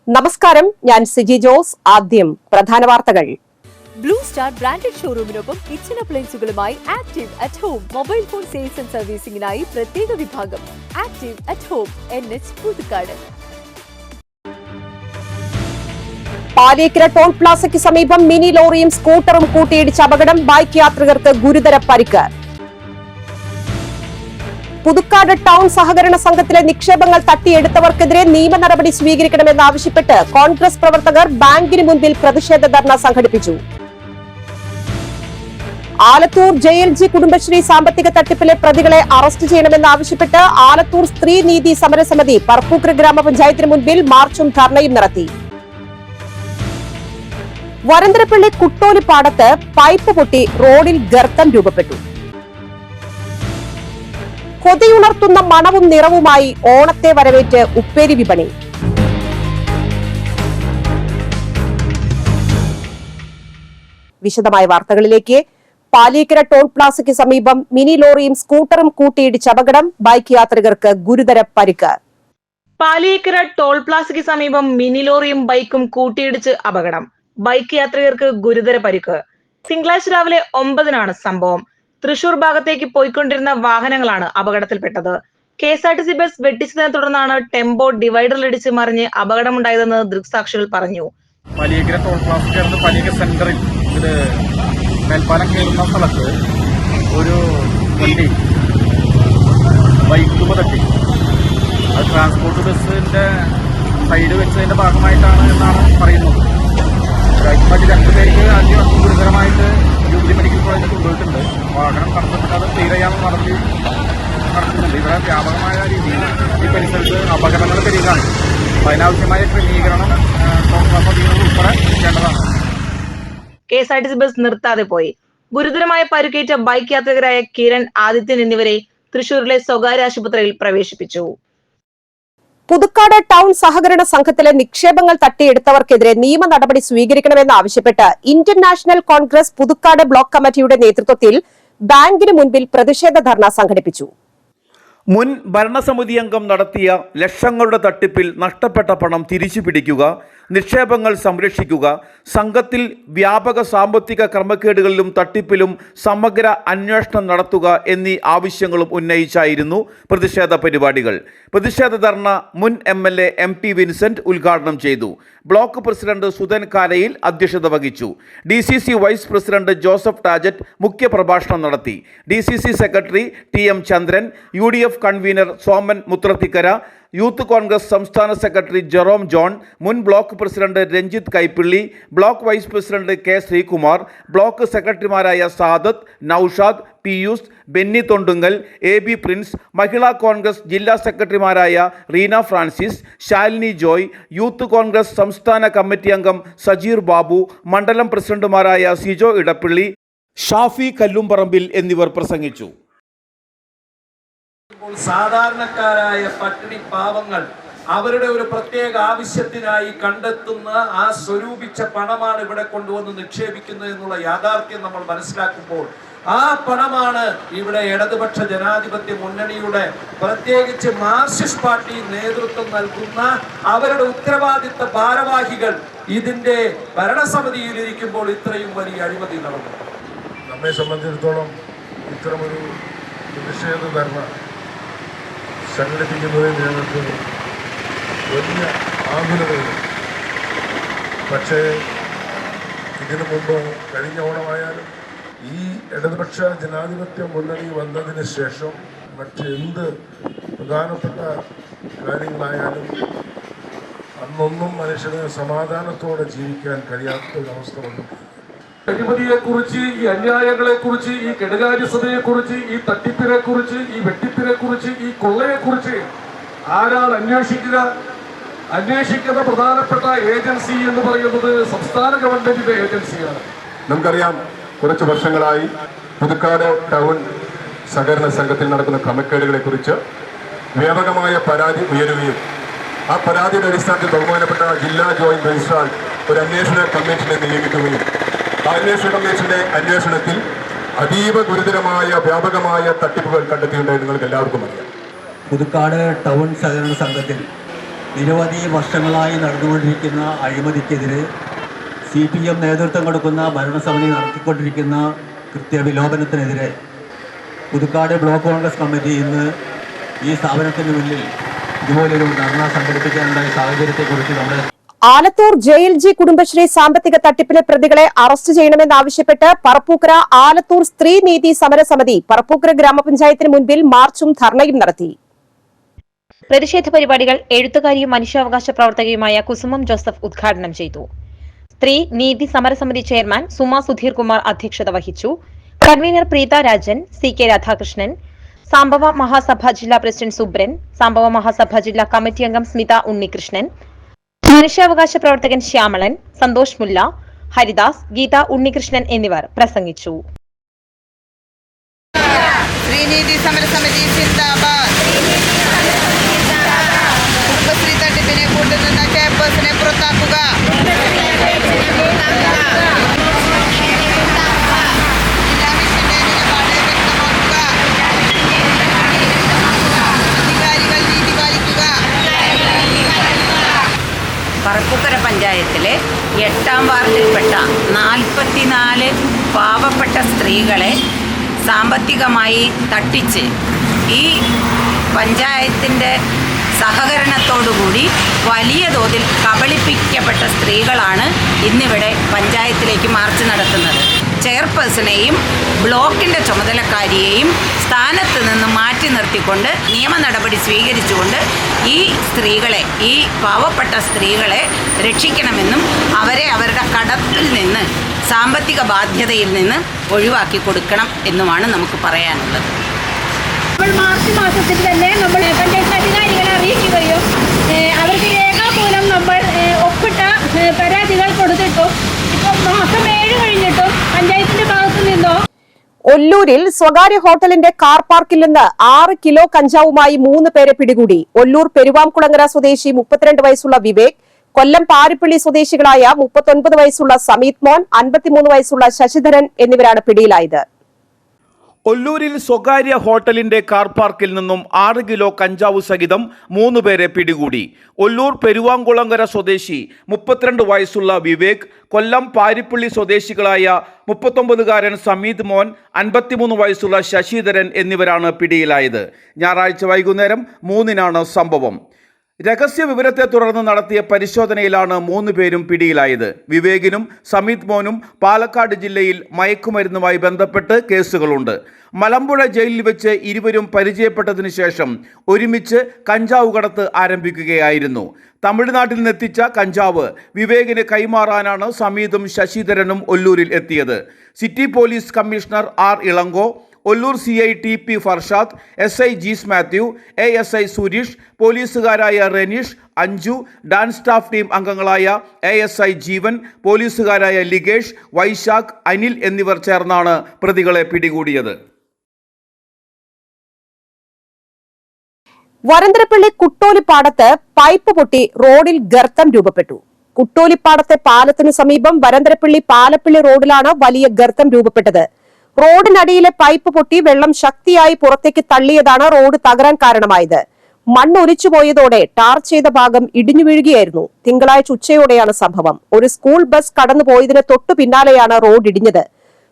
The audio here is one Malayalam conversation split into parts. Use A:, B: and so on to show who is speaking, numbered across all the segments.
A: നമസ്കാരം, ഞാൻ സിജി ജോസ്. ആദ്യം പ്രധാന വാർത്തകൾ.
B: ബ്ലൂ സ്റ്റാർ ബ്രാൻഡഡ് ഷോറൂമിനൊപ്പം കിച്ചൺ അപ്ലയൻസുകളുമായി active at home. Mobile phone sales and സർവീസിംഗിനായി പ്രത്യേക വിഭാഗം. Active at home, NH Puthukkad.
A: Paliyekkara toll പ്ലാസയ്ക്ക് സമീപം മിനി ലോറിയും സ്കൂട്ടറും കൂട്ടിയിടിച്ച അപകടം. ബൈക്ക് യാത്രികർക്ക് ഗുരുതര പരിക്ക്. പുതുക്കാട് ടൗൺ സഹകരണ സംഘത്തിലെ നിക്ഷേപങ്ങൾ തട്ടിയെടുത്തവർക്കെതിരെ നിയമ നടപടി സ്വീകരിക്കണമെന്നാവശ്യപ്പെട്ട് കോൺഗ്രസ് പ്രവർത്തകർ ബാങ്കിന് മുൻപിൽ പ്രതിഷേധ ധർണ സംഘടിപ്പിച്ചു. ആലത്തൂർ JLG കുടുംബശ്രീ സാമ്പത്തിക തട്ടിപ്പിലെ പ്രതികളെ അറസ്റ്റ് ചെയ്യണമെന്നാവശ്യപ്പെട്ട് ആലത്തൂർ സ്ത്രീ നീതി സമരസമിതി പറപ്പൂക്കര ഗ്രാമപഞ്ചായത്തിന് മുൻപിൽ മാർച്ചും ധർണയും നടത്തി. വരന്തരപ്പള്ളി കുട്ടോലിപ്പാടത്ത് പൈപ്പ് പൊട്ടി റോഡിൽ ഗർത്തം രൂപപ്പെട്ടു. കൊതിയുണർത്തുന്ന മണവും നിറവുമായി ഓണത്തെ വരവേറ്റ് ഉപ്പേരി വിപണി. വിശദമായ വാർത്തകളിലേക്ക്. പാലിയേക്കര ടോൾ പ്ലാസയ്ക്ക് സമീപം മിനി ലോറിയും സ്കൂട്ടറും കൂട്ടിയിടിച്ച അപകടം. ബൈക്ക് യാത്രികർക്ക് ഗുരുതര പരിക്ക്.
C: പാലിയേക്കര ടോൾ പ്ലാസയ്ക്ക് സമീപം മിനി ലോറിയും ബൈക്കും കൂട്ടിയിടിച്ച് അപകടം. ബൈക്ക് യാത്രികർക്ക് ഗുരുതര പരിക്ക്. തിങ്കളാഴ്ച രാവിലെ 9-നാണ് സംഭവം. തൃശൂർ ഭാഗത്തേക്ക് പോയിക്കൊണ്ടിരുന്ന വാഹനങ്ങളാണ് അപകടത്തിൽപ്പെട്ടത്. KSRTC ബസ് വെട്ടിച്ചതിനെ തുടർന്നാണ് ടെമ്പോ ഡിവൈഡറിലിടിച്ച് മറിഞ്ഞ് അപകടമുണ്ടായതെന്ന് ദൃക്സാക്ഷികൾ പറഞ്ഞു.
D: പാലിയേക്കര ടോൾ പ്ലാസ ചേർന്ന് പാലിയേക്കര സെന്ററിൽ ഇത് മേൽപ്പാലം കയറുന്ന സ്ഥലത്ത് ഒരു വണ്ടി ബൈക്കുമ തട്ടി. അത് ട്രാൻസ്പോർട്ട് ബസ്സിന്റെ സൈഡ് വെച്ചതിന്റെ ഭാഗമായിട്ടാണ് എന്നാണ് പറയുന്നത്. മറ്റ് 2 പേർക്ക് ആദ്യം ഗുരുതരമായിട്ട് UB മെഡിക്കൽ കോളേജിൽ കൊണ്ടുപോയിട്ടുണ്ട്. വാഹനം കടത്തപ്പെട്ട് അത് ക്ലിയർ ചെയ്യാനുള്ള നടത്തുന്നുണ്ട്. ഇവിടെ വ്യാപകമായ രീതിയിൽ ഈ പരിസരത്ത് അപകടങ്ങൾ പെരുകാണ്. അതിനാവശ്യമായ ക്രമീകരണം ഉൾപ്പെടെ ചെയ്യേണ്ടതാണ്.
C: KSRTC ബസ് നിർത്താതെ പോയി. ഗുരുതരമായ പരുക്കേറ്റ ബൈക്ക് യാത്രികരായ കിരൺ, ആദിത്യൻ എന്നിവരെ തൃശൂരിലെ സ്വകാര്യ ആശുപത്രിയിൽ പ്രവേശിപ്പിച്ചു.
A: പുതുക്കാട് ടൗൺ സഹകരണ സംഘത്തിലെ നിക്ഷേപങ്ങൾ തട്ടിയെടുത്തവർക്കെതിരെ നിയമ നടപടി സ്വീകരിക്കണമെന്നാവശ്യപ്പെട്ട് ഇന്ത്യൻ നാഷണൽ കോൺഗ്രസ് പുതുക്കാട് ബ്ലോക്ക് കമ്മിറ്റിയുടെ നേതൃത്വത്തിൽ ബാങ്കിന് മുൻപിൽ പ്രതിഷേധ ധർണ സംഘടിപ്പിച്ചു.
E: മുൻ ഭരണസമിതി അംഗം നടത്തിയ ലക്ഷങ്ങളുടെ തട്ടിപ്പിൽ നഷ്ടപ്പെട്ട പണം തിരിച്ചു പിടിക്കുക, നിക്ഷേപങ്ങൾ സംരക്ഷിക്കുക, സംഘത്തിൽ വ്യാപക സാമ്പത്തിക ക്രമക്കേടുകളിലും തട്ടിപ്പിലും സമഗ്ര അന്വേഷണം നടത്തുക എന്നീ ആവശ്യങ്ങളും ഉന്നയിച്ചായിരുന്നു പ്രതിഷേധ പരിപാടികൾ. പ്രതിഷേധ ധർണ മുൻ MLA MP വിൻസെന്റ് ഉദ്ഘാടനം ചെയ്തു. ബ്ലോക്ക് പ്രസിഡന്റ് സുധൻ കാലയിൽ അധ്യക്ഷത വഹിച്ചു. DCC vice president Joseph Tajet മുഖ്യപ്രഭാഷണം നടത്തി. DCC secretary TM Chandran, UDF convener Soman Muthrathikkara, youth Congress സംസ്ഥാന സെക്രട്ടറി ജെറോം ജോൺ, മുൻ block president Ranjith Kaippilly, block vice president K Sreekumar, block സെക്രട്ടറിമാരായ സാദത്ത്, നൌഷാദ്, പിയൂസ്, ബെന്നി തൊണ്ടുങ്ങൽ, AB പ്രിൻസ്, മഹിളാ കോൺഗ്രസ് ജില്ലാ സെക്രട്ടറിമാരായ റീന ഫ്രാൻസിസ്, ശാലിനി ജോയ്, യൂത്ത് കോൺഗ്രസ് സംസ്ഥാന കമ്മിറ്റി അംഗം സജീർ ബാബു, മണ്ഡലം പ്രസിഡന്റുമാരായ സിജോ ഇടപ്പള്ളി, ഷാഫി കല്ലുംപറമ്പിൽ എന്നിവർ പ്രസംഗിച്ചു.
F: സാധാരണക്കാരായ പട്ടിണി പാവങ്ങൾ അവരുടെ ഒരു പ്രത്യേക ആവശ്യത്തിനായി കണ്ടെത്തുന്ന ആ സ്വരൂപിച്ച പണമാണ് ഇവിടെ കൊണ്ടുവന്ന് നിക്ഷേപിക്കുന്നത് എന്നുള്ള യാഥാർത്ഥ്യം നമ്മൾ മനസ്സിലാക്കുമ്പോൾ ആ പണമാണ് ഇവിടെ ഇടതുപക്ഷ ജനാധിപത്യ മുന്നണിയുടെ, പ്രത്യേകിച്ച് മാർക്സിസ്റ്റ് പാർട്ടി നേതൃത്വം നൽകുന്ന അവരുടെ ഉത്തരവാദിത്ത ഭാരവാഹികൾ ഇതിന്റെ ഭരണസമിതിയിൽ ഇരിക്കുമ്പോൾ ഇത്രയും വലിയ അഴിമതി നടന്നു.
G: നമ്മെ സംബന്ധിച്ചിടത്തോളം ഇത്തരമൊരു പ്രതിഷേധ ധർണ സംഘടിപ്പിക്കുന്നതിൽ ഞങ്ങൾക്ക് വലിയ ആകുലതയുണ്ട്. പക്ഷേ ഇതിനു മുമ്പ് കഴിഞ്ഞ ഓണമായാലും ഈ ഇടതുപക്ഷ ജനാധിപത്യ മുന്നണി വന്നതിന് ശേഷം മറ്റെന്ത് പ്രധാനപ്പെട്ട കാര്യങ്ങളായാലും അന്നൊന്നും മനുഷ്യന് സമാധാനത്തോടെ ജീവിക്കാൻ കഴിയാത്ത ഒരവസ്ഥ വന്നു.
H: അഴിമതിയെക്കുറിച്ച്, ഈ അന്യായങ്ങളെക്കുറിച്ച്, ഈ കെടുകാര്യസ്ഥതയെക്കുറിച്ച്, ഈ തട്ടിപ്പിനെക്കുറിച്ച്, ഈ വെട്ടിപ്പിനെക്കുറിച്ച്, ഈ കൊള്ളയെക്കുറിച്ച് ആരാണ് അന്വേഷിക്കുക? അന്വേഷിക്കുന്ന പ്രധാനപ്പെട്ട ഏജൻസി എന്ന് പറയുന്നത് സംസ്ഥാന ഗവൺമെന്റിന്റെ ഏജൻസിയാണ്.
G: നമുക്കറിയാം, കുറച്ച് വർഷങ്ങളായി പുതുക്കാട് ടൗൺ സഹകരണ സംഘത്തിൽ നടക്കുന്ന ക്രമക്കേടുകളെ കുറിച്ച് വ്യാപകമായ പരാതി ഉയരുകയും ആ പരാതിയുടെ അടിസ്ഥാനത്തിൽ ബഹുമാനപ്പെട്ട ജില്ലാ ജോയിന്റ് രജിസ്ട്രാർ ഒരു അന്വേഷണ കമ്മീഷനെ നിയമിക്കുകയും ആ അന്വേഷണ കമ്മീഷന്റെ അന്വേഷണത്തിൽ അതീവ ഗുരുതരമായ വ്യാപകമായ തട്ടിപ്പുകൾ കണ്ടെത്തിയിട്ടുണ്ടായി. നിങ്ങൾക്ക് എല്ലാവർക്കും അറിയാം.
I: പുതുക്കാട് ടൗൺ സഹകരണ സംഘത്തിൽ നിരവധി വർഷങ്ങളായി നടന്നുകൊണ്ടിരിക്കുന്ന അഴിമതിക്കെതിരെ CPM നേതൃത്വം കൊടുക്കുന്ന ഭരണസമിതി നടത്തിക്കൊണ്ടിരിക്കുന്ന കൃത്യവിലോപനത്തിനെതിരെ പുതുക്കാട് ബ്ലോക്ക് കോൺഗ്രസ് കമ്മിറ്റി ഇന്ന് ഈ സ്ഥാപനത്തിന് മുന്നിൽ ഇതുപോലൊരു ധർണ സംഘടിപ്പിക്കാനുണ്ടായ സാഹചര്യത്തെക്കുറിച്ച് നമ്മൾ
A: ആലത്തൂർ JLG കുടുംബശ്രീ സാമ്പത്തിക തട്ടിപ്പിലെ പ്രതികളെ അറസ്റ്റ് ചെയ്യണമെന്നാവശ്യപ്പെട്ട് പറപ്പൂക്കര ആലത്തൂർ സ്ത്രീ നീതി സമരസമിതി പറപ്പൂക്കര ഗ്രാമപഞ്ചായത്തിന് മുൻപിൽ മാർച്ചും ധർണയും നടത്തി.
J: പ്രതിഷേധ പരിപാടികൾ എഴുത്തുകാരിയും മനുഷ്യാവകാശ പ്രവർത്തകയുമായ കുസുമം ജോസഫ് ഉദ്ഘാടനം ചെയ്തു. സ്ത്രീ നീതി സമരസമിതി ചെയർമാൻ സുമ സുധീർ കുമാർ അധ്യക്ഷത വഹിച്ചു. കൺവീനർ പ്രീത രാജൻ, CK രാധാകൃഷ്ണൻ, സാംബവ മഹാസഭ ജില്ലാ പ്രസിഡന്റ് സുബ്രൻ, സാംബവ മഹാസഭ ജില്ലാ കമ്മിറ്റി അംഗം സ്മിത ഉണ്ണികൃഷ്ണൻ, മനുഷ്യാവകാശ പ്രവർത്തകൻ ശ്യാമളൻ, സന്തോഷ് മുല്ല, ഹരിദാസ്, ഗീത ഉണ്ണികൃഷ്ണൻ എന്നിവർ പ്രസംഗിച്ചു.
K: ശ്രീനീതി സമരസമിതി സിന്ദാബാദ്. കുടുംബശ്രീ തട്ടിപ്പിനെ കൂട്ടുനിന്ന ചെയർപേഴ്സണെ പുറത്താക്കുക. ജില്ലാ മിഷന്റെ നിലപാട് വ്യക്തമാക്കുക. അധികാരികൾ നീതി പാലിക്കുക.
L: പറപ്പൂക്കര പഞ്ചായത്തിലെ 8ാം വാർഡിൽപ്പെട്ട 44 പാവപ്പെട്ട സ്ത്രീകളെ സാമ്പത്തികമായി തട്ടിച്ച് ഈ പഞ്ചായത്തിൻ്റെ സഹകരണത്തോടുകൂടി വലിയ തോതിൽ കബളിപ്പിക്കപ്പെട്ട സ്ത്രീകളാണ് ഇന്നിവിടെ പഞ്ചായത്തിലേക്ക് മാർച്ച് നടത്തുന്നത്. ചെയർപേഴ്സണെയും ബ്ലോക്കിൻ്റെ ചുമതലക്കാരിയെയും സ്ഥാനത്ത് നിന്ന് മാറ്റി നിർത്തിക്കൊണ്ട് നിയമ നടപടി സ്വീകരിച്ചുകൊണ്ട് ഈ സ്ത്രീകളെ, ഈ പാവപ്പെട്ട സ്ത്രീകളെ രക്ഷിക്കണമെന്നും അവരെ അവരുടെ കടത്തിൽ നിന്ന്, സാമ്പത്തിക ബാധ്യതയിൽ നിന്ന് ഒഴിവാക്കി കൊടുക്കണം എന്നുമാണ് നമുക്ക് പറയാനുള്ളത്.
M: മാർച്ച് മാസത്തിൽ തന്നെ നമ്മൾ പഞ്ചായത്ത് അധികാരികളെ അറിയിക്കുകയും അവർക്ക് രേഖാമൂലം നമ്മൾ ഒപ്പിട്ട പരാതികൾ കൊടുത്തിട്ടും ഇപ്പം മാസം 7 കഴിഞ്ഞിട്ടും പഞ്ചായത്തിന്റെ ഭാഗത്തു നിന്നോ.
A: ഒല്ലൂരിൽ സ്വകാര്യ ഹോട്ടലിന്റെ കാർ പാർക്കിൽ നിന്ന് 6 കിലോ കഞ്ചാവുമായി 3 പേരെ പിടികൂടി. ഒല്ലൂർ പെരുവാംകുളങ്ങര സ്വദേശി 32 വയസ്സുള്ള വിവേക്, കൊല്ലം പാരിപ്പള്ളി സ്വദേശികളായ 39 വയസ്സുള്ള സമീത് മോൻ, 53 വയസ്സുള്ള ശശിധരൻ എന്നിവരാണ് പിടിയിലായത്.
E: ഒല്ലൂരിൽ സ്വകാര്യ ഹോട്ടലിന്റെ കാർ പാർക്കിൽ നിന്നും 6 കിലോ കഞ്ചാവ് സഹിതം 3 പേരെ പിടികൂടി. ഒല്ലൂർ പെരുവാംകുളങ്ങര സ്വദേശി 32 വയസ്സുള്ള വിവേക്, കൊല്ലം പാരിപ്പള്ളി സ്വദേശികളായ 39-കാരൻ സമീത് മോൻ, 53 വയസ്സുള്ള ശശിധരൻ എന്നിവരാണ് പിടിയിലായത്. ഞായറാഴ്ച വൈകുന്നേരം 3-നാണ് സംഭവം. രഹസ്യ വിവരത്തെ തുടർന്ന് നടത്തിയ പരിശോധനയിലാണ് 3 പേരും പിടിയിലായത്. വിവേകിനും സമീത് മോനും പാലക്കാട് ജില്ലയിൽ മയക്കുമരുന്നുമായി ബന്ധപ്പെട്ട് കേസുകളുണ്ട്. മലമ്പുഴ ജയിലിൽ വെച്ച് ഇരുവരും പരിചയപ്പെട്ടതിനു ശേഷം ഒരുമിച്ച് കഞ്ചാവ് കടത്ത് ആരംഭിക്കുകയായിരുന്നു. തമിഴ്നാട്ടിൽ നിന്നെത്തിച്ച കഞ്ചാവ് വിവേകിന് കൈമാറാനാണ് സമീതും ശശിധരനും ഒല്ലൂരിൽ എത്തിയത്. City police commissioner R. Elango, Ollur CI TP Farshad, SI Jees Mathew, ASI Sureesh, പോലീസുകാരായ Reneesh, Anju, DANSAF team അംഗങ്ങളായ ASI ജീവൻ, പോലീസുകാരായ ലിഗേഷ്, വൈശാഖ്, അനിൽ എന്നിവർ ചേർന്നാണ് പ്രതികളെ പിടികൂടിയത്.
A: വരന്തരപ്പള്ളി കുട്ടോലിപ്പാടത്ത് പൈപ്പ് പൊട്ടി റോഡിൽ ഗർത്തം രൂപപ്പെട്ടു. കുട്ടോലിപ്പാടത്തെ പാലത്തിനു സമീപം വരന്തരപ്പള്ളി പാലപ്പള്ളി റോഡിലാണ് വലിയ ഗർത്തം രൂപപ്പെട്ടത്. റോഡിനടിയിലെ പൈപ്പ് പൊട്ടി വെള്ളം ശക്തിയായി പുറത്തേക്ക് തള്ളിയതാണ് റോഡ് തകരാൻ കാരണമായത്. മണ്ണ് ഒലിച്ചുപോയതോടെ ടാർ ചെയ്ത ഭാഗം ഇടിഞ്ഞു വീഴുകയായിരുന്നു. തിങ്കളാഴ്ച ഉച്ചയോടെയാണ് സംഭവം. ഒരു സ്കൂൾ ബസ് കടന്നുപോയതിന് തൊട്ടു പിന്നാലെയാണ് റോഡ് ഇടിഞ്ഞത്.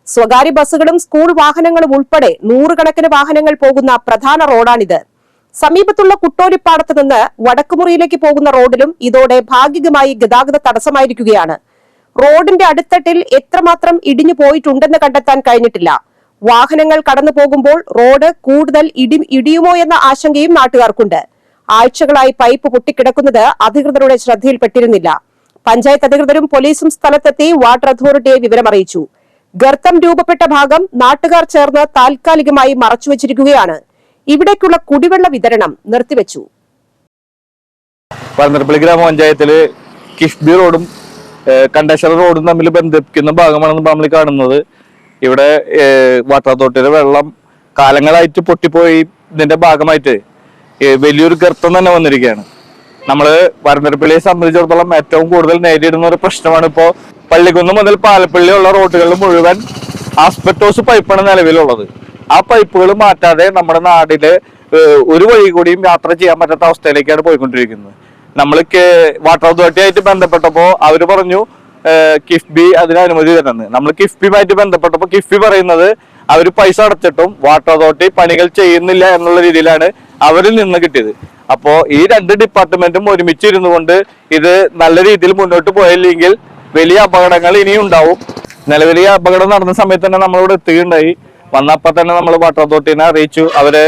A: സ്വകാര്യ ബസ്സുകളും സ്കൂൾ വാഹനങ്ങളും ഉൾപ്പെടെ 100 കണക്കിന് വാഹനങ്ങൾ പോകുന്ന പ്രധാന റോഡാണിത്. സമീപത്തുള്ള കുട്ടോലിപ്പാടത്ത് നിന്ന് വടക്കുമുറിയിലേക്ക് പോകുന്ന റോഡിലും ഇതോടെ ഭാഗികമായി ഗതാഗത തടസ്സമായിരിക്കുകയാണ്. റോഡിന്റെ അടിത്തട്ടിൽ എത്രമാത്രം ഇടിഞ്ഞു പോയിട്ടുണ്ടെന്ന് കണ്ടെത്താൻ കഴിഞ്ഞിട്ടില്ല. വാഹനങ്ങൾ കടന്നു പോകുമ്പോൾ റോഡ് കൂടുതൽ ഇടിയുമോ എന്ന ആശങ്കയും നാട്ടുകാർക്കുണ്ട്. ആഴ്ചകളായി പൈപ്പ് പൊട്ടിക്കിടക്കുന്നത് അധികൃതരുടെ ശ്രദ്ധയിൽപ്പെട്ടിരുന്നില്ല. പഞ്ചായത്ത് അധികൃതരും പോലീസും സ്ഥലത്തെത്തി വാട്ടർ അതോറിറ്റിയെ വിവരമറിയിച്ചു. ഗർത്തം രൂപപ്പെട്ട ഭാഗം നാട്ടുകാർ ചേർന്ന് താൽക്കാലികമായി മറച്ചുവെച്ചിരിക്കുകയാണ്. ഇവിടേക്കുള്ള കുടിവെള്ള വിതരണം നിർത്തിവെച്ചു.
N: വരന്തരപ്പള്ളി ഗ്രാമപഞ്ചായത്തില് കിഫ്ബി റോഡും കണ്ടേശ്വര റോഡും തമ്മിൽ ബന്ധിപ്പിക്കുന്ന ഭാഗമാണ് നമ്മൾ കാണുന്നത്. ഇവിടെ വാട്ടർ അതോറിറ്റിയുടെ വെള്ളം കാലങ്ങളായിട്ട് പൊട്ടിപ്പോയി. ഇതിന്റെ ഭാഗമായിട്ട് വലിയൊരു ഗർത്തം തന്നെ വന്നിരിക്കുകയാണ്. നമ്മള് വരന്തരപ്പള്ളിയെ സംബന്ധിച്ചിടത്തോളം ഏറ്റവും കൂടുതൽ നേരിടുന്ന ഒരു പ്രശ്നമാണ് ഇപ്പോൾ പള്ളിക്കുന്ന് മുതൽ പാലപ്പള്ളി ഉള്ള റോഡുകളിൽ മുഴുവൻ ആസ്പെറ്റോസ് പൈപ്പാണ് നിലവിലുള്ളത്. ആ പൈപ്പുകൾ മാറ്റാതെ നമ്മുടെ നാടില് ഒരു വഴി കൂടിയും യാത്ര ചെയ്യാൻ പറ്റാത്ത അവസ്ഥയിലേക്കാണ് പോയിക്കൊണ്ടിരിക്കുന്നത്. നമ്മൾ വാട്ടർ അതോറിറ്റി ആയിട്ട് ബന്ധപ്പെട്ടപ്പോൾ അവർ പറഞ്ഞു കിഫ്ബി അതിന് അനുമതി തരുന്നത്. നമ്മൾ കിഫ്ബിയുമായിട്ട് ബന്ധപ്പെട്ടപ്പോൾ കിഫ്ബി പറയുന്നത് അവർ പൈസ അടച്ചിട്ടും വാട്ടർ അതോറിറ്റി പണികൾ ചെയ്യുന്നില്ല എന്നുള്ള രീതിയിലാണ് അവരിൽ നിന്ന് കിട്ടിയത്. അപ്പോൾ ഈ രണ്ട് ഡിപ്പാർട്ട്മെന്റും ഒരുമിച്ചിരുന്നു കൊണ്ട് ഇത് നല്ല രീതിയിൽ മുന്നോട്ട് പോയില്ലെങ്കിൽ വലിയ അപകടങ്ങൾ ഇനിയും ഉണ്ടാവും. നിലവിൽ ഈ അപകടം നടന്ന സമയത്ത് തന്നെ നമ്മളിവിടെ എത്തുകയുണ്ടായി. വന്നപ്പോൾ തന്നെ നമ്മൾ വാട്ടർ അതോറിറ്റിനെ അറിയിച്ചു. അവര്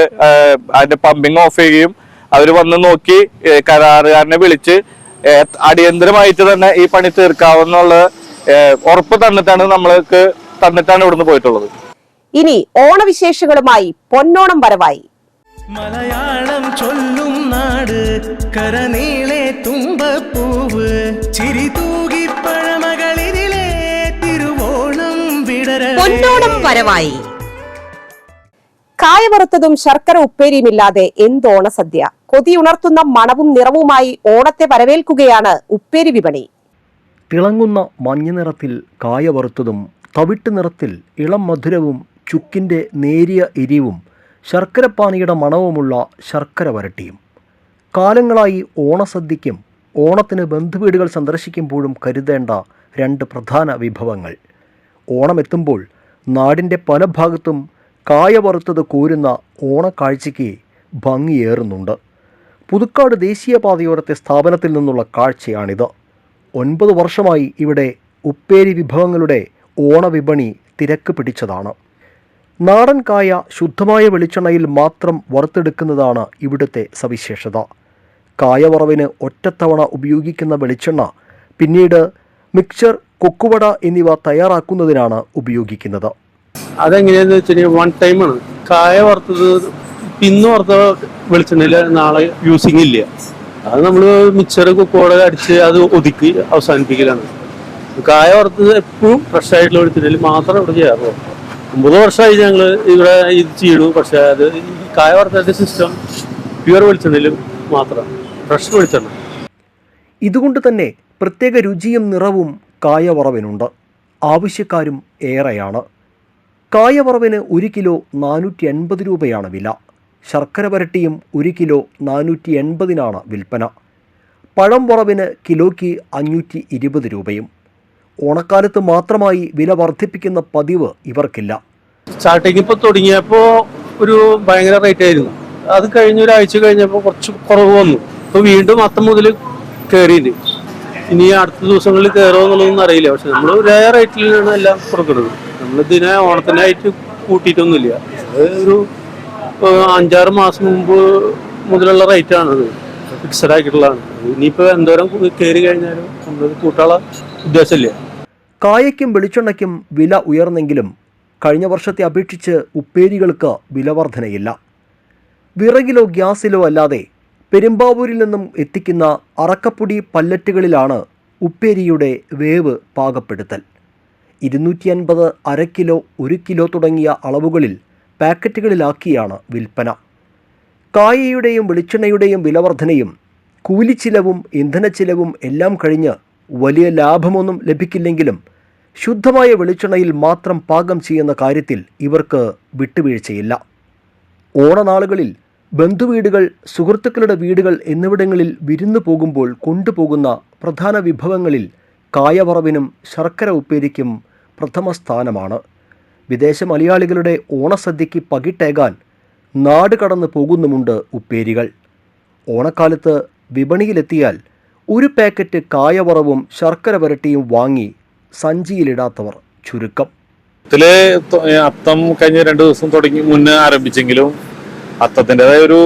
N: അതിന്റെ പമ്പിങ് ഓഫ് ചെയ്യുകയും അവർ വന്ന് നോക്കി കരാറുകാരനെ വിളിച്ച് അടിയന്തരമായിട്ട് തന്നെ ഈ പണി തീർക്കാവുന്നുള്ള ഉറപ്പ് തന്നിട്ടാണ് ഇവിടുന്ന് പോയിട്ടുള്ളത്.
A: ഇനി ഓണവിശേഷങ്ങളുമായി പൊന്നോണം വരവായി.
O: മലയാളം ചൊല്ലും നാട് കരനീളെ തുമ്പപ്പൂവ് ചിരി തൂകി പഴമകളിലെ തിരുവോണം വിടര.
A: പൊന്നോണം വരവായി. കായവറുത്തതും ശർക്കര ഉപ്പേരിയുമില്ലാതെ എന്തോണ സദ്യ. കൊതിയുണർത്തുന്ന മണവും നിറവുമായി ഓണത്തെ വരവേൽക്കുകയാണ് ഉപ്പേരി വിപണി.
P: തിളങ്ങുന്ന മഞ്ഞ നിറത്തിൽ കായ വറുത്തതും തവിട്ട് നിറത്തിൽ ഇളം മധുരവും ചുക്കിൻ്റെ നേരിയ എരിവും ശർക്കരപ്പാനിയുടെ മണവുമുള്ള ശർക്കര വരട്ടിയും. കാലങ്ങളായി ഓണസദ്യയ്ക്കും ഓണത്തിന് ബന്ധുവീടുകൾ സന്ദർശിക്കുമ്പോഴും കരുതേണ്ട രണ്ട് പ്രധാന വിഭവങ്ങൾ. ഓണമെത്തുമ്പോൾ നാടിൻ്റെ പല ഭാഗത്തും കായ വറുത്തത് കോരുന്ന ഓണക്കാഴ്ചയ്ക്ക് ഭംഗിയേറുന്നുണ്ട്. പുതുക്കാട് ദേശീയപാതയോരത്തെ സ്ഥാപനത്തിൽ നിന്നുള്ള കാഴ്ചയാണിത്. 9 വർഷമായി ഇവിടെ ഉപ്പേരി വിഭവങ്ങളുടെ ഓണവിപണി തിരക്ക് പിടിച്ചതാണ്. നാടൻ കായ ശുദ്ധമായ വെളിച്ചെണ്ണയിൽ മാത്രം വറുത്തെടുക്കുന്നതാണ് ഇവിടുത്തെ സവിശേഷത. കായവറവിന് ഒറ്റത്തവണ ഉപയോഗിക്കുന്ന വെളിച്ചെണ്ണ പിന്നീട് മിക്സർ, കൊക്കുവട എന്നിവ തയ്യാറാക്കുന്നതിനാണ് ഉപയോഗിക്കുന്നത്.
Q: അതെങ്ങനെയാന്ന് വെച്ചിട്ടുണ്ടെങ്കിൽ 1 ടൈമാണ്. കായ വറുത്തത് ഇന്ന് വറുത്ത വെളിച്ചെണ്ണയിൽ നാളെ യൂസിങ് ഇല്ല. അത് നമ്മൾ മിക്സർ, കൊക്കുവട അടിച്ച് അത് ഒതുക്കി അവസാനിപ്പിക്കലാണ്. കായ വറുത്തത് എപ്പോഴും ഫ്രഷ് ആയിട്ടുള്ള വെളിച്ചെണ്ണയിൽ മാത്രമേ ഇവിടെ ചെയ്യാറുള്ളൂ. 9 വർഷമായി ഞങ്ങൾ ഇവിടെ ഇത് ചെയ്യണു. പക്ഷെ അത് ഈ കായ വറുത്തതിന്റെ സിസ്റ്റം പ്യുവർ വെളിച്ചെണ്ണയിലും മാത്രം, ഫ്രഷ് വെളിച്ചെണ്ണ.
P: ഇതുകൊണ്ട് തന്നെ പ്രത്യേക രുചിയും നിറവും കായവറവിനുണ്ട്. ആവശ്യക്കാരും ഏറെയാണ്. കായവറവിന് 1 കിലോ 480 രൂപയാണ് വില. ശർക്കര വരട്ടിയും 1 കിലോ 480-നാണ് വിൽപ്പന. പഴം വറവിന് കിലോയ്ക്ക് 520 രൂപയും. ഓണക്കാലത്ത് മാത്രമായി വില വർദ്ധിപ്പിക്കുന്ന പതിവ് ഇവർക്കില്ല.
Q: സ്റ്റാർട്ടിങ് ഇപ്പോൾ തുടങ്ങിയപ്പോൾ ഒരു ഭയങ്കര റേറ്റ് ആയിരുന്നു. അത് കഴിഞ്ഞ് ഒരാഴ്ച കഴിഞ്ഞപ്പോൾ കുറച്ച് കുറവ് വന്നു. ഇപ്പോൾ വീണ്ടും അത്തം മുതൽ കയറിയിട്ടുണ്ട്. ഇനി അടുത്ത ദിവസങ്ങളിൽ കയറുമോ എന്നുള്ളതൊന്നും അറിയില്ല. പക്ഷെ നമ്മൾ ഒരേ റേറ്റിലാണ് എല്ലാം കൊടുക്കുന്നത്. നമ്മളിതിനെ ഓണത്തിനായിട്ട് കൂട്ടിയിട്ടൊന്നുമില്ല. അത് ഒരു 5-6 മാസം മുമ്പ് മുതലുള്ള റേറ്റാണത്. ഫിക്സഡ് ആക്കിയിട്ടുള്ളതാണ്. ഇനിയിപ്പോൾ എന്തോരം കയറി കഴിഞ്ഞാലും നമ്മൾ കൂട്ടാനുള്ള ഉദ്ദേശമില്ല.
P: കായയ്ക്കും വെളിച്ചെണ്ണയ്ക്കും വില ഉയർന്നെങ്കിലും കഴിഞ്ഞ വർഷത്തെ അപേക്ഷിച്ച് ഉപ്പേരികൾക്ക് വില വർധനയില്ല. വിറകിലോ ഗ്യാസിലോ അല്ലാതെ പെരുമ്പാവൂരിൽ നിന്നും എത്തിക്കുന്ന അറക്കപ്പൊടി പല്ലറ്റുകളിലാണ് ഉപ്പേരിയുടെ വേവ് പാകപ്പെടുത്തൽ. 250, അര കിലോ, 1 കിലോ തുടങ്ങിയ അളവുകളിൽ പാക്കറ്റുകളിലാക്കിയാണ് വിൽപ്പന. കായയുടെയും വെളിച്ചെണ്ണയുടെയും വിലവർധനയും കൂലിച്ചിലവും ഇന്ധനച്ചിലവും എല്ലാം കഴിഞ്ഞ് വലിയ ലാഭമൊന്നും ലഭിക്കില്ലെങ്കിലും ശുദ്ധമായ വെളിച്ചെണ്ണയിൽ മാത്രം പാകം ചെയ്യുന്ന കാര്യത്തിൽ ഇവർക്ക് വിട്ടുവീഴ്ചയില്ല. ഓണനാളുകളിൽ ബന്ധുവീടുകൾ, സുഹൃത്തുക്കളുടെ വീടുകൾ എന്നിവിടങ്ങളിൽ വിരുന്നു പോകുമ്പോൾ കൊണ്ടുപോകുന്ന പ്രധാന വിഭവങ്ങളിൽ കായവറവിനും ശർക്കര ഉപ്പേരിക്കും പ്രഥമ സ്ഥാനമാണ്. വിദേശ മലയാളികളുടെ ഓണസദ്യയ്ക്ക് പകിട്ടേകാൻ നാട് കടന്നു പോകുന്നുമുണ്ട് ഉപ്പേരികൾ. ഓണക്കാലത്ത് വിപണിയിലെത്തിയാൽ 1 പാക്കറ്റ് കായവറവും ശർക്കര വരട്ടിയും വാങ്ങി സഞ്ചിയിലിടാത്തവർ ചുരുക്കം.
N: അത്തം കഴിഞ്ഞ 2 ദിവസം മുന്നേ ആരംഭിച്ചെങ്കിലും അത്തത്തിൻ്റെതായ ഒരു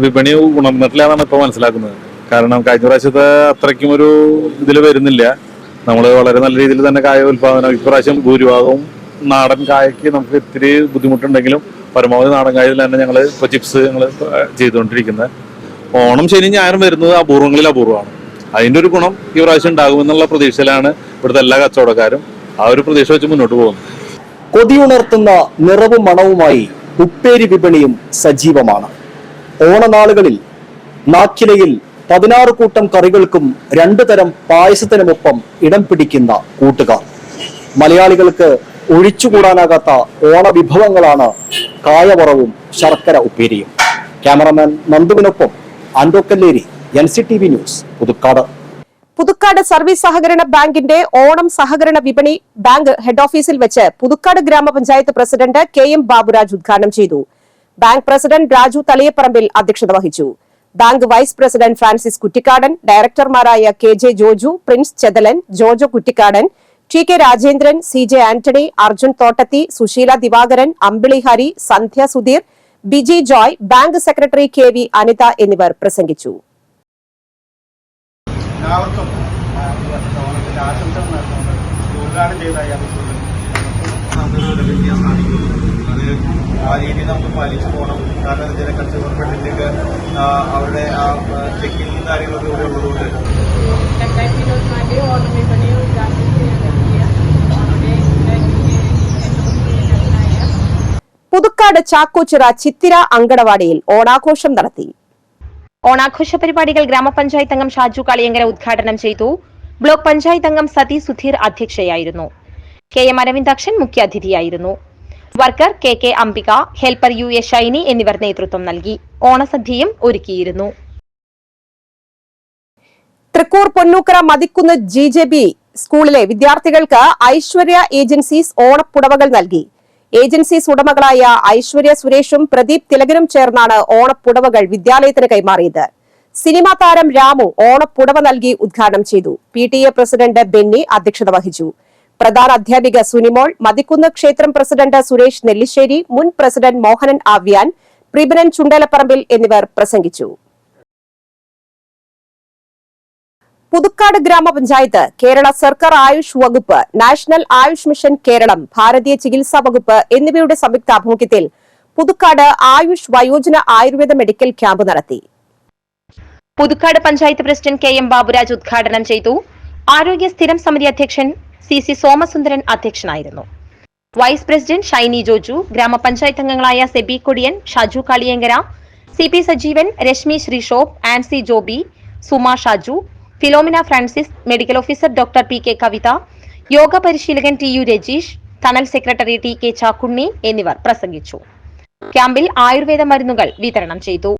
N: വിപണി ഉണർന്നിട്ടില്ല എന്നാണ് ഇപ്പോൾ മനസ്സിലാക്കുന്നത്. കാരണം കഴിഞ്ഞ പ്രാവശ്യത്തെ അത്രയ്ക്കും ഒരു ഇതിൽ വരുന്നില്ല. നമ്മൾ വളരെ നല്ല രീതിയിൽ തന്നെ കായ ഉൽപാദനം ഇപ്രാവശ്യം ഭൂരിഭാഗവും നാടൻ കായക്ക് നമുക്ക് ഇത്തിരി ബുദ്ധിമുട്ടുണ്ടെങ്കിലും പരമാവധി നാടൻ കായയിൽ തന്നെ ഞങ്ങൾ ഇപ്പോൾ ചിപ്സ് ഞങ്ങൾ ചെയ്തുകൊണ്ടിരിക്കുന്നത്. ഓണം ശനി ഞായറും വരുന്നത് അപൂർവങ്ങളിൽ അപൂർവമാണ്. അതിൻ്റെ ഒരു ഗുണം ഈ പ്രാവശ്യം ഉണ്ടാകുമെന്നുള്ള പ്രതീക്ഷയിലാണ് ഇവിടുത്തെ എല്ലാ കച്ചവടക്കാരും. ആ ഒരു പ്രതീക്ഷ വെച്ച് മുന്നോട്ട് പോകുന്നു.
P: കൊതിയുണർത്തുന്ന നിറവും മണവുമായി ഉപ്പേരി വിപണിയും സജീവമാണ്. ഓണനാളുകളിൽ നാക്കിലയിൽ 16 കൂട്ടം കറികൾക്കും 2 തരം പായസത്തിനുമൊപ്പം ഇടം പിടിക്കുന്ന കൂട്ടുകാർ. മലയാളികൾക്ക് ഒഴിച്ചുകൂടാനാകാത്ത ഓണവിഭവങ്ങളാണ് കായവറവും ശർക്കര ഉപ്പേരിയും. ക്യാമറമാൻ നന്ദുവിനൊപ്പം Ando Kalleri, NCTV news, Puthukkad.
A: Puthukkad service സഹകരണ ബാങ്കിന്റെ ഓണം സഹകരണ വിപണി ബാങ്ക് ഹെഡ് ഓഫീസിൽ വെച്ച് പുതുക്കാട് ഗ്രാമപഞ്ചായത്ത് പ്രസിഡന്റ് KM ബാബുരാജ് ഉദ്ഘാടനം ചെയ്തു. ബാങ്ക് പ്രസിഡന്റ് രാജു തളിയപ്പറമ്പിൽ അധ്യക്ഷത വഹിച്ചു. Bank vice president Francis Kuttikkadan, ഡയറക്ടർമാരായ KJ Joju, Prince Chethalan, Jojo Kuttikkadan, TK Rajendran, CJ Antony, Arjun Thottathi, Susheela Divakaran, Ambili Hari, Sandhya Sudheer, Biji Joy, bank secretary KV Anitha എന്നിവർ പ്രസംഗിച്ചു.
D: എല്ലാവർക്കും ഓണത്തിന്റെ ആശംസകൾ നേർന്നുകൊണ്ട് ഉദ്ഘാടനം ചെയ്ത നമുക്ക് സാധിക്കും. അത് ആ രീതി നമുക്ക് പാലിച്ചു പോകണം. കാരണം ചില കൺസ്യൂമർ ഫെഡിലേക്ക് അവരുടെ ആ ചെക്കിങ് കാര്യങ്ങളൊക്കെ ഇവിടെ ഉള്ളതുകൊണ്ട്
A: പുതുക്കാട് ചാക്കോച്ചിറ ചിത്തിര അങ്കണവാടിയിൽ ഓണാഘോഷം നടത്തി.
J: ഓണാഘോഷ പരിപാടികൾ ഗ്രാമപഞ്ചായത്ത് അംഗം ഷാജു കാളിയങ്കര ഉദ്ഘാടനം ചെയ്തു. ബ്ലോക്ക് പഞ്ചായത്ത് അംഗം സതി സുധീർ അധ്യക്ഷയായിരുന്നു. KM അരവിന്ദാക്ഷൻ മുഖ്യാതിഥിയായിരുന്നു. Worker KK Ambika, helper UA Shiny എന്നിവർ നേതൃത്വം നൽകി. ഓണസദ്യയും ഒരുക്കിയിരുന്നു.
A: തൃക്കൂർ പൊന്നൂക്കര മതിക്കുന്ന് GJB സ്കൂളിലെ വിദ്യാർത്ഥികൾക്ക് ഐശ്വര്യ ഏജൻസീസ് ഓണപ്പുടവകൾ നൽകി. ഏജൻസീസ് ഉടമകളായ ഐശ്വര്യ സുരേഷും പ്രദീപ് തിലകനും ചേർന്നാണ് ഓണപ്പുടവകൾ വിദ്യാലയത്തിന് കൈമാറിയത്. സിനിമാ താരം രാമു ഓണപ്പുടവ നൽകി ഉദ്ഘാടനം ചെയ്തു. PTA പ്രസിഡന്റ് ബെന്നി അധ്യക്ഷത വഹിച്ചു. പ്രധാന അധ്യാപിക സുനിമോൾ, മതിക്കുന്ന് ക്ഷേത്രം പ്രസിഡന്റ് സുരേഷ് നെല്ലിശ്ശേരി, മുൻ പ്രസിഡന്റ് മോഹനൻ ആവ്യാൻ, പ്രിബനൻ ചുണ്ടലപ്പറമ്പിൽ എന്നിവർ പ്രസംഗിച്ചു. പുതുക്കാട് ഗ്രാമപഞ്ചായത്ത്, കേരള സർക്കാർ ആയുഷ് വകുപ്പ്, നാഷണൽ ആയുഷ് മിഷൻ കേരളം, ഭാരതീയ ചികിത്സാ വകുപ്പ് എന്നിവയുടെ സംയുക്താഭിമുഖ്യത്തിൽ പുതുക്കാട് ആയുഷ് വയോജന ആയുർവേദ മെഡിക്കൽ ക്യാമ്പ് നടത്തി.
J: പുതുക്കാട് പഞ്ചായത്ത് പ്രസിഡന്റ് KM ബാബുരാജ് ഉദ്ഘാടനം ചെയ്തു. ആരോഗ്യ സ്ഥിരം സമിതി അധ്യക്ഷൻ CC സോമസുന്ദരൻ അധ്യക്ഷനായിരുന്നു. വൈസ് പ്രസിഡന്റ് ഷൈനി ജോജു, ഗ്രാമപഞ്ചായത്ത് അംഗങ്ങളായ Seby Kodiyan, Shaju Kaliyankara, CP Sajeevan, Rashmi Sreeshop, Ansy Joby, Suma Shaju, Philomina Francis, medical officer doctor PK Kavitha, yoga പരിശീലകൻ TU രജീഷ്, തണൽ സെക്രട്ടറി TK ചാക്കുണ്ണി എന്നിവർ പ്രസംഗിച്ചു. ക്യാമ്പിൽ ആയുർവേദ മരുന്നുകൾ വിതരണം ചെയ്തു.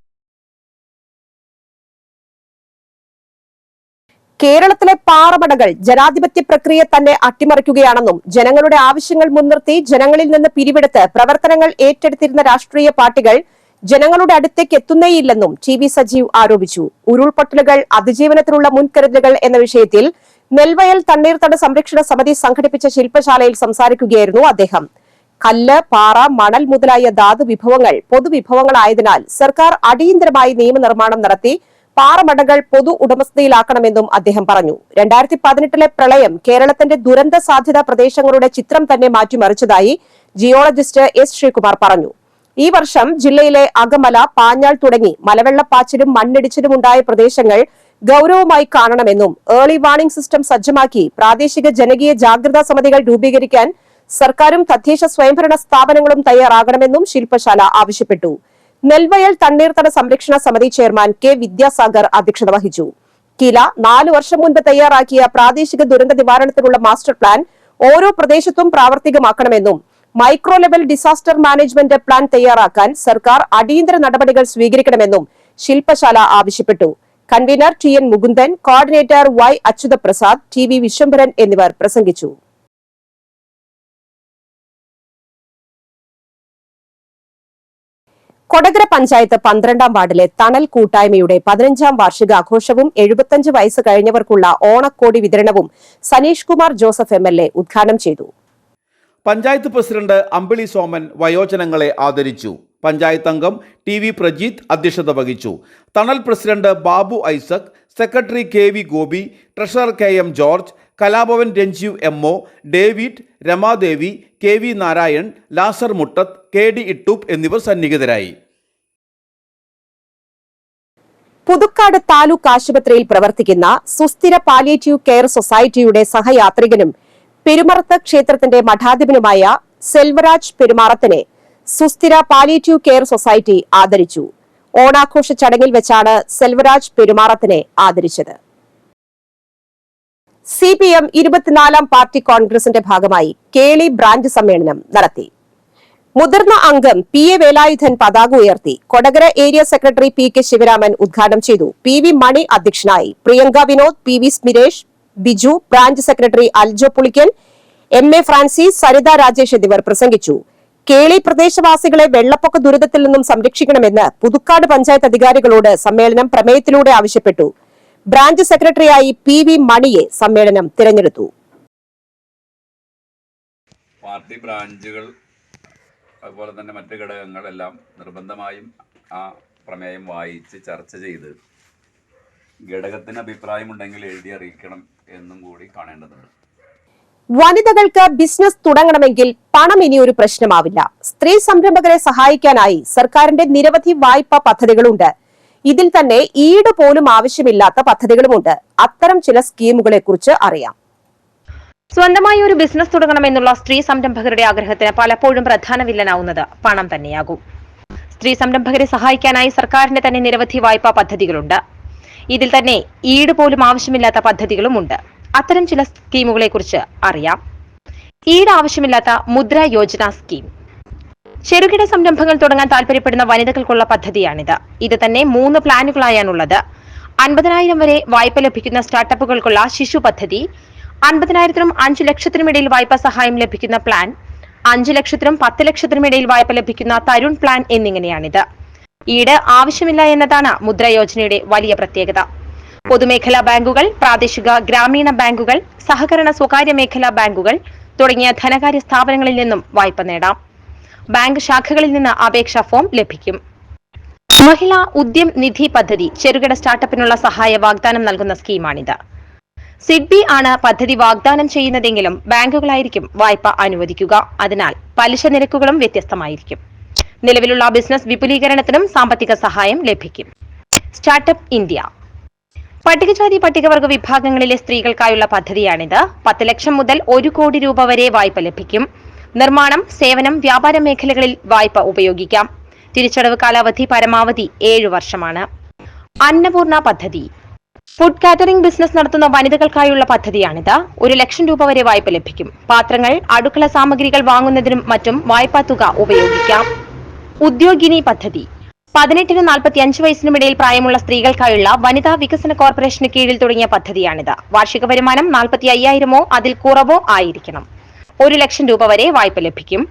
A: കേരളത്തിലെ പാറമടകൾ ജനാധിപത്യ പ്രക്രിയ തന്നെ അട്ടിമറിക്കുകയാണെന്നും ജനങ്ങളുടെ ആവശ്യങ്ങൾ മുൻനിർത്തി ജനങ്ങളിൽ നിന്ന് പിരിവെടുത്ത് പ്രവർത്തനങ്ങൾ ഏറ്റെടുത്തിരുന്ന രാഷ്ട്രീയ പാർട്ടികൾ ജനങ്ങളുടെ അടുത്തേക്ക് എത്തുന്നേയില്ലെന്നും TV സജീവ് ആരോപിച്ചു. ഉരുൾപൊട്ടലുകൾ, അതിജീവനത്തിനുള്ള മുൻകരുതലുകൾ എന്ന വിഷയത്തിൽ നെൽവയൽ തണ്ണീർത്തട സംരക്ഷണ സമിതി സംഘടിപ്പിച്ച ശില്പശാലയിൽ സംസാരിക്കുകയായിരുന്നു അദ്ദേഹം. കല്ല്, പാറ, മണൽ മുതലായ ധാതു വിഭവങ്ങൾ പൊതുവിഭവങ്ങളായതിനാൽ സർക്കാർ അടിയന്തരമായി നിയമനിർമ്മാണം നടത്തി പാറമടകൾ പൊതു ഉടമസ്ഥതയിലാക്കണമെന്നും അദ്ദേഹം പറഞ്ഞു. 2018 പ്രളയം കേരളത്തിന്റെ ദുരന്ത സാധ്യതാ പ്രദേശങ്ങളുടെ ചിത്രം തന്നെ മാറ്റിമറിച്ചതായി ജിയോളജിസ്റ്റ് S ശ്രീകുമാർ പറഞ്ഞു. ഈ വർഷം ജില്ലയിലെ അകമല, പാഞ്ഞാൾ തുടങ്ങി മലവെള്ളപ്പാച്ചിലും മണ്ണിടിച്ചിലും ഉണ്ടായ പ്രദേശങ്ങൾ ഗൌരവമായി കാണണമെന്നും ഏർലി വാർണിംഗ് സിസ്റ്റം സജ്ജമാക്കി പ്രാദേശിക ജനകീയ ജാഗ്രതാ സമിതികൾ രൂപീകരിക്കാൻ സർക്കാരും തദ്ദേശ സ്വയംഭരണ സ്ഥാപനങ്ങളും തയ്യാറാകണമെന്നും ശില്പശാല ആവശ്യപ്പെട്ടു. നെൽവയൽ തണ്ണീർത്തട സംരക്ഷണ സമിതി ചെയർമാൻ K വിദ്യാസാഗർ അധ്യക്ഷത വഹിച്ചു. കില 4 വർഷം മുൻപ് തയ്യാറാക്കിയ പ്രാദേശിക ദുരന്ത നിവാരണത്തിനുള്ള മാസ്റ്റർ പ്ലാൻ ഓരോ പ്രദേശത്തും പ്രാവർത്തികമാക്കണമെന്നും micro level disaster management plan തയ്യാറാക്കാൻ സർക്കാർ അടിയന്തര നടപടികൾ സ്വീകരിക്കണമെന്നും ശില്പശാല ആവശ്യപ്പെട്ടു. Convener TN Mukundan, coordinator Y Achyuthaprasad, TV Vishwambharan എന്നിവർ പ്രസംഗിച്ചു. കൊടകര പഞ്ചായത്ത് 12ാം വാർഡിലെ തണൽ കൂട്ടായ്മയുടെ 15ാം വാർഷികാഘോഷവും 75 വയസ്സ് കഴിഞ്ഞവർക്കുള്ള ഓണക്കോടി വിതരണവും സനീഷ് കുമാർ ജോസഫ് MLA ഉദ്ഘാടനം ചെയ്തു.
E: പഞ്ചായത്ത് പ്രസിഡന്റ് അമ്പിളി സോമൻ വയോജനങ്ങളെ ആദരിച്ചു. പഞ്ചായത്ത് അംഗം TV പ്രജീത് അധ്യക്ഷത വഹിച്ചു. Thanal president Babu Isaac, secretary KV Gopi, treasurer KM George, Kalabhavan Ranjeev MO, David, Ramadevi, KV Narayan, Lazar Muttath, KD Ittoop എന്നിവർ സന്നിഹിതരായി.
A: പുതുക്കാട് താലൂക്ക് ആശുപത്രിയിൽ പ്രവർത്തിക്കുന്ന സുസ്ഥിര പാലിയേറ്റീവ് കെയർ സൊസൈറ്റിയുടെ സഹയാത്രികനും പെരുമറത്ത് ക്ഷേത്രത്തിന്റെ മഠാധിപനുമായ സെൽവരാജ് പെരുമാറത്തിനെ സുസ്ഥിര പാലിയേറ്റീവ് കെയർ സൊസൈറ്റി ആദരിച്ചു. ഓണാഘോഷ ചടങ്ങിൽ വെച്ചാണ് സെൽവരാജ് പെരുമാറത്തിനെ ആദരിച്ചത്. CPM 24ാം പാർട്ടി കോൺഗ്രസിന്റെ ഭാഗമായി കേളി ബ്രാഞ്ച് സമ്മേളനം നടത്തി. മുതിർന്ന അംഗം PA വേലായുധൻ പതാക ഉയർത്തി. Kodakara area secretary PK Sivaraman ഉദ്ഘാടനം ചെയ്തു. PV മണി അധ്യക്ഷനായി. Priyanka Vinod, PV Smiresh, Biju, branch secretary Aljo Pulikkan, MA Francis, Saritha Rajesh എന്നിവർ പ്രസംഗിച്ചു. കേളി പ്രദേശവാസികളെ വെള്ളപ്പൊക്ക ദുരിതത്തിൽ നിന്നും സംരക്ഷിക്കണമെന്ന് പുതുക്കാട് പഞ്ചായത്ത് അധികാരികളോട് സമ്മേളനം പ്രമേയത്തിലൂടെ ആവശ്യപ്പെട്ടു. ബ്രാഞ്ച് സെക്രട്ടറിയായി PV മണിയെ സമ്മേളനം തിരഞ്ഞെടുത്തു.
D: പാർട്ടി ബ്രാഞ്ചുകൾ അതുപോലെ തന്നെ മറ്റ് ഘടകങ്ങളെല്ലാം നിർബന്ധമായും ആ പ്രമേയം വായിച്ച് ചർച്ച ചെയ്ത് ഘടകത്തിന് അഭിപ്രായമുണ്ടെങ്കിൽ എഴുതി അറിയിക്കണം എന്നും കൂടി കാണേണ്ടതുണ്ട്.
A: വനിതകൾക്ക് ബിസിനസ് തുടങ്ങണമെങ്കിൽ പണം ഇനി ഒരു പ്രശ്നമാവില്ല. സ്ത്രീ സംരംഭകരെ സഹായിക്കാനായി സർക്കാരിന്റെ നിരവധി വായ്പാ പദ്ധതികളുണ്ട്. ഇതിൽ തന്നെ ഈട് പോലും ആവശ്യമില്ലാത്ത പദ്ധതികളുമുണ്ട്. അത്തരം ചില സ്കീമുകളെ കുറിച്ച് അറിയാം.
J: സ്വന്തമായി ഒരു ബിസിനസ് തുടങ്ങണമെന്നുള്ള സ്ത്രീ സംരംഭകരുടെ ആഗ്രഹത്തിന് പലപ്പോഴും പ്രധാന വില്ലനാവുന്നത് പണം തന്നെയാകും. സ്ത്രീ സംരംഭകരെ സഹായിക്കാനായി സർക്കാരിന്റെ തന്നെ നിരവധി വായ്പാ പദ്ധതികളുണ്ട്. ഇതിൽ തന്നെ ഈട് പോലും ആവശ്യമില്ലാത്ത പദ്ധതികളുമുണ്ട്. അത്തരം ചില സ്കീമുകളെ കുറിച്ച് അറിയാം. ഈട് ആവശ്യമില്ലാത്ത മുദ്ര യോജന സ്കീം ചെറുകിട സംരംഭങ്ങൾ തുടങ്ങാൻ താല്പര്യപ്പെടുന്ന വനിതകൾക്കുള്ള പദ്ധതിയാണിത്. ഇത് തന്നെ 3 പ്ലാനുകളായാണുള്ളത്. 50,000 വരെ വായ്പ ലഭിക്കുന്ന സ്റ്റാർട്ടപ്പുകൾക്കുള്ള ശിശു പദ്ധതി, 50,000-നും 5 ലക്ഷത്തിനും ഇടയിൽ വായ്പാ സഹായം ലഭിക്കുന്ന പ്ലാൻ, 5 ലക്ഷത്തിനും 10 ലക്ഷത്തിനും ഇടയിൽ വായ്പ ലഭിക്കുന്ന തരുൺ പ്ലാൻ എന്നിങ്ങനെയാണിത്. ഈട് ആവശ്യമില്ല എന്നതാണ് മുദ്ര യോജനയുടെ വലിയ പ്രത്യേകത. പൊതുമേഖലാ ബാങ്കുകൾ, പ്രാദേശിക ഗ്രാമീണ ബാങ്കുകൾ, സഹകരണ സ്വകാര്യ മേഖലാ ബാങ്കുകൾ തുടങ്ങിയ ധനകാര്യ സ്ഥാപനങ്ങളിൽ നിന്നും വായ്പ നേടാം. ബാങ്ക് ശാഖകളിൽ നിന്ന് അപേക്ഷാ ഫോം ലഭിക്കും. മഹിളാ ഉദ്യം നിധി പദ്ധതി ചെറുകിട സ്റ്റാർട്ടപ്പിനുള്ള സഹായ വാഗ്ദാനം നൽകുന്ന സ്കീമാണിത്. സിഡ്ബി ആണ് പദ്ധതി വാഗ്ദാനം ചെയ്യുന്നതെങ്കിലും ബാങ്കുകളായിരിക്കും വായ്പ അനുവദിക്കുക. അതിനാൽ പലിശ നിരക്കുകളും വ്യത്യസ്തമായിരിക്കും. നിലവിലുള്ള ബിസിനസ് വിപുലീകരണത്തിനും സാമ്പത്തിക സഹായം ലഭിക്കും. സ്റ്റാർട്ടപ്പ് ഇന്ത്യ പട്ടികജാതി പട്ടികവർഗ വിഭാഗങ്ങളിലെ സ്ത്രീകൾക്കായുള്ള പദ്ധതിയാണിത്. 10 ലക്ഷം മുതൽ 1 കോടി രൂപ വരെ വായ്പ ലഭിക്കും. നിർമ്മാണം, സേവനം, വ്യാപാര മേഖലകളിൽ വായ്പ ഉപയോഗിക്കാം. തിരിച്ചടവ് കാലാവധി പരമാവധി 7 വർഷമാണ്. അന്നപൂർണ പദ്ധതി ഫുഡ് കാറ്ററിംഗ് ബിസിനസ് നടത്തുന്ന വനിതകൾക്കായുള്ള പദ്ധതിയാണിത്. 1 ലക്ഷം രൂപ വരെ വായ്പ ലഭിക്കും. പാത്രങ്ങൾ, അടുക്കള സാമഗ്രികൾ വാങ്ങുന്നതിനും മറ്റും വായ്പാ തുക ഉപയോഗിക്കാം. ഉദ്യോഗിനി പദ്ധതി 18-നും 45 വയസ്സിനും ഇടയിൽ പ്രായമുള്ള സ്ത്രീകൾക്കായുള്ള വനിതാ വികസന കോർപ്പറേഷന് കീഴിൽ തുടങ്ങിയ പദ്ധതിയാണിത്. വാർഷിക വരുമാനം 45,000-മോ അതിൽ കുറവോ ആയിരിക്കണം. 1 ലക്ഷം രൂപ വരെ വായ്പ ലഭിക്കും.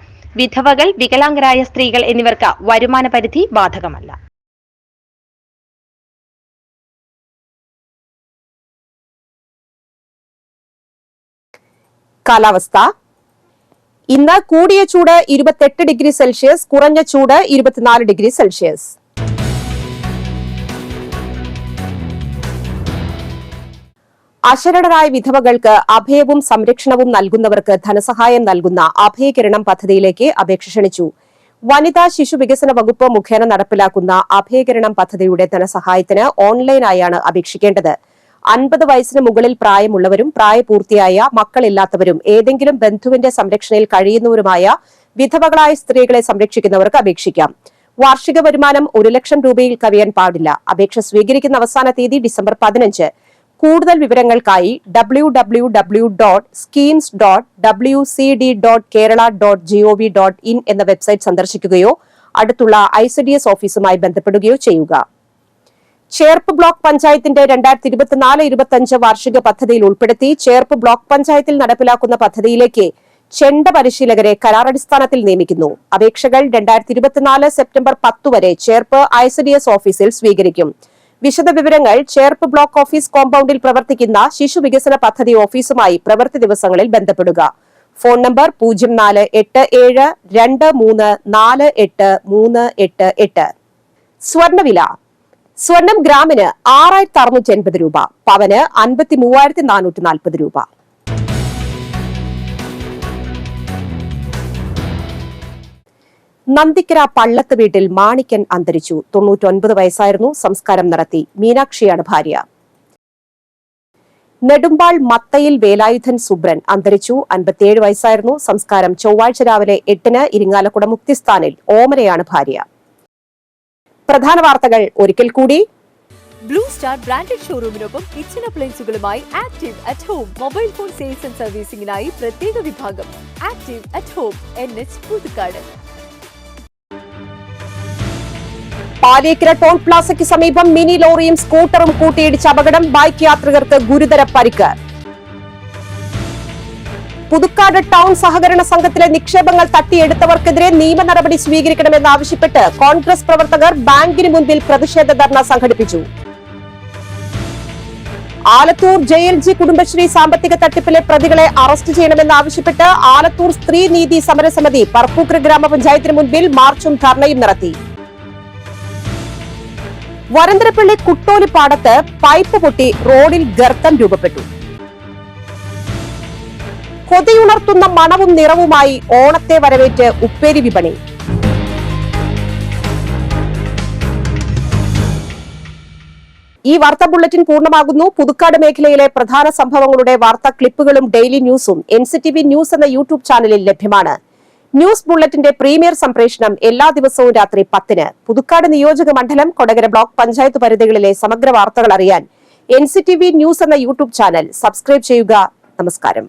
J: വിധവകൾ, വികലാംഗരായ സ്ത്രീകൾ എന്നിവർക്ക് വരുമാന പരിധി ബാധകമല്ല.
A: കാലാവസ്ഥ. ഇന്ന് കൂടിയ ചൂട് 28 ഡിഗ്രി സെൽഷ്യസ്, കുറഞ്ഞ ചൂട് 24 ഡിഗ്രി സെൽഷ്യസ്. അശരണരായ വിധവകൾക്ക് അഭയവും സംരക്ഷണവും നൽകുന്നവർക്ക് ധനസഹായം നൽകുന്ന അഭയകിരണം പദ്ധതിയിലേക്ക് അപേക്ഷ ക്ഷണിച്ചു. വനിതാ ശിശു വികസന വകുപ്പ് മുഖേന നടപ്പിലാക്കുന്ന അഭയകിരണം പദ്ധതിയുടെ ധനസഹായത്തിന് ഓൺലൈനായാണ് അപേക്ഷിക്കേണ്ടത്. 50 വയസ്സിന് മുകളിൽ പ്രായമുള്ളവരും പ്രായപൂർത്തിയായ മക്കളില്ലാത്തവരും ഏതെങ്കിലും ബന്ധുവിന്റെ സംരക്ഷണയിൽ കഴിയുന്നവരുമായ വിധവകളായ സ്ത്രീകളെ സംരക്ഷിക്കുന്നവർക്ക് അപേക്ഷിക്കാം. വാർഷിക വരുമാനം 1 ലക്ഷം രൂപയിൽ കവിയാൻ പാടില്ല. അപേക്ഷ സ്വീകരിക്കുന്ന അവസാന തീയതി ഡിസംബർ 15. കൂടുതൽ വിവരങ്ങൾക്കായി www.schemes.wcd.kerala.gov.in എന്ന വെബ്സൈറ്റ് സന്ദർശിക്കുകയോ അടുത്തുള്ള ICDS ഓഫീസുമായി ബന്ധപ്പെടുകയോ ചെയ്യുക. ചേർപ്പ് ബ്ലോക്ക് പഞ്ചായത്തിന്റെ 2024-25 വാർഷിക പദ്ധതിയിൽ ഉൾപ്പെടുത്തി ചേർപ്പ് ബ്ലോക്ക് പഞ്ചായത്തിൽ നടപ്പിലാക്കുന്ന പദ്ധതിയിലേക്ക് ചെണ്ട പരിശീലകരെ കരാറടിസ്ഥാനത്തിൽ നിയമിക്കുന്നു. അപേക്ഷകൾ 2024 സെപ്റ്റംബർ 10 വരെ ചേർപ്പ് ICDS ഓഫീസിൽ സ്വീകരിക്കും. വിശദവിവരങ്ങൾ ചേർപ്പ് ബ്ലോക്ക് ഓഫീസ് കോമ്പൌണ്ടിൽ പ്രവർത്തിക്കുന്ന ശിശു വികസന പദ്ധതി ഓഫീസുമായി പ്രവൃത്തി ദിവസങ്ങളിൽ ബന്ധപ്പെടുക. Phone number 0483234838. സ്വർണ്ണവില. സ്വർണം ഗ്രാമിന് 6,680 രൂപ, പവന് 53,440 രൂപ. നന്ദിക്കര പള്ളത്ത് വീട്ടിൽ മാണിക്കൻ അന്തരിച്ചു. 99 വയസ്സായിരുന്നു. സംസ്കാരം നടത്തി. മീനാക്ഷിയാണ് ഭാര്യ. നെടുമ്പാൾ മത്തയിൽ വേലായുധൻ സുബ്രൻ അന്തരിച്ചു. 57 വയസ്സായിരുന്നു. സംസ്കാരം ചൊവ്വാഴ്ച രാവിലെ 8-ന് ഇരിങ്ങാലക്കുട മുക്തിസ്ഥാനിൽ. ഓമനയാണ് ഭാര്യ. പ്രധാന വാർത്തകൾ ഒരിക്കൽ കൂടി.
B: ബ്ലൂ സ്റ്റാർ ബ്രാൻഡഡ് ഷോറൂമിനൊപ്പം കിച്ചൺ അപ്ലയൻസുകളുമായി active at home mobile phone sales and സർവീസിംഗിനായി പ്രത്യേക വിഭാഗം. Active at home NH Puthukkad.
A: Paliyekkara toll പ്ലാസയ്ക്ക് സമീപം മിനി ലോറിയും സ്കൂട്ടറും കൂട്ടിയിടിച്ച അപകടം. ബൈക്ക് യാത്രികർക്ക് ഗുരുതര പരിക്ക്. പുതുക്കാട് ടൗൺ സഹകരണ സംഘത്തിലെ നിക്ഷേപങ്ങൾ തട്ടിയെടുത്തവർക്കെതിരെ നിയമ നടപടി സ്വീകരിക്കണമെന്നാവശ്യപ്പെട്ട് കോൺഗ്രസ് പ്രവർത്തകർ ബാങ്കിന് മുൻപിൽ പ്രതിഷേധ ധർണ സംഘടിപ്പിച്ചു. ആലത്തൂർ JLG കുടുംബശ്രീ സാമ്പത്തിക തട്ടിപ്പിലെ പ്രതികളെ അറസ്റ്റ് ചെയ്യണമെന്നാവശ്യപ്പെട്ട് ആലത്തൂർ സ്ത്രീ നീതി സമരസമിതി പറപ്പൂക്കര ഗ്രാമപഞ്ചായത്തിന് മുൻപിൽ മാർച്ചും ധർണയും നടത്തി. വരന്തരപ്പള്ളി കുട്ടോലിപ്പാടത്ത് പൈപ്പ് പൊട്ടി റോഡിൽ ഗർത്തം രൂപപ്പെട്ടു. കൊതിയുണർത്തുന്ന മണവും നിറവുമായി ഓണത്തെ വരവേറ്റ് ഉപ്പേരി വിപണി. ഈ വാർത്താ ബുള്ളറ്റിൻ പൂർണ്ണമാകുന്നു. പുതുക്കാട് മേഖലയിലെ പ്രധാന സംഭവങ്ങളുടെ വാർത്താ ക്ലിപ്പുകളും ഡെയിലി ന്യൂസും NCTV ന്യൂസ് എന്ന യൂട്യൂബ് ചാനലിൽ ലഭ്യമാണ്. ന്യൂസ് ബുള്ളറ്റിന്റെ പ്രീമിയർ സംപ്രേഷണം എല്ലാ ദിവസവും രാത്രി 10-ന്. പുതുക്കാട് നിയോജക മണ്ഡലം, കൊടകര ബ്ലോക്ക് പഞ്ചായത്ത് പരിധികളിലെ സമഗ്ര വാർത്തകൾ അറിയാൻ NCTV ന്യൂസ് എന്ന യൂട്യൂബ് ചാനൽ സബ്സ്ക്രൈബ് ചെയ്യുക. നമസ്കാരം.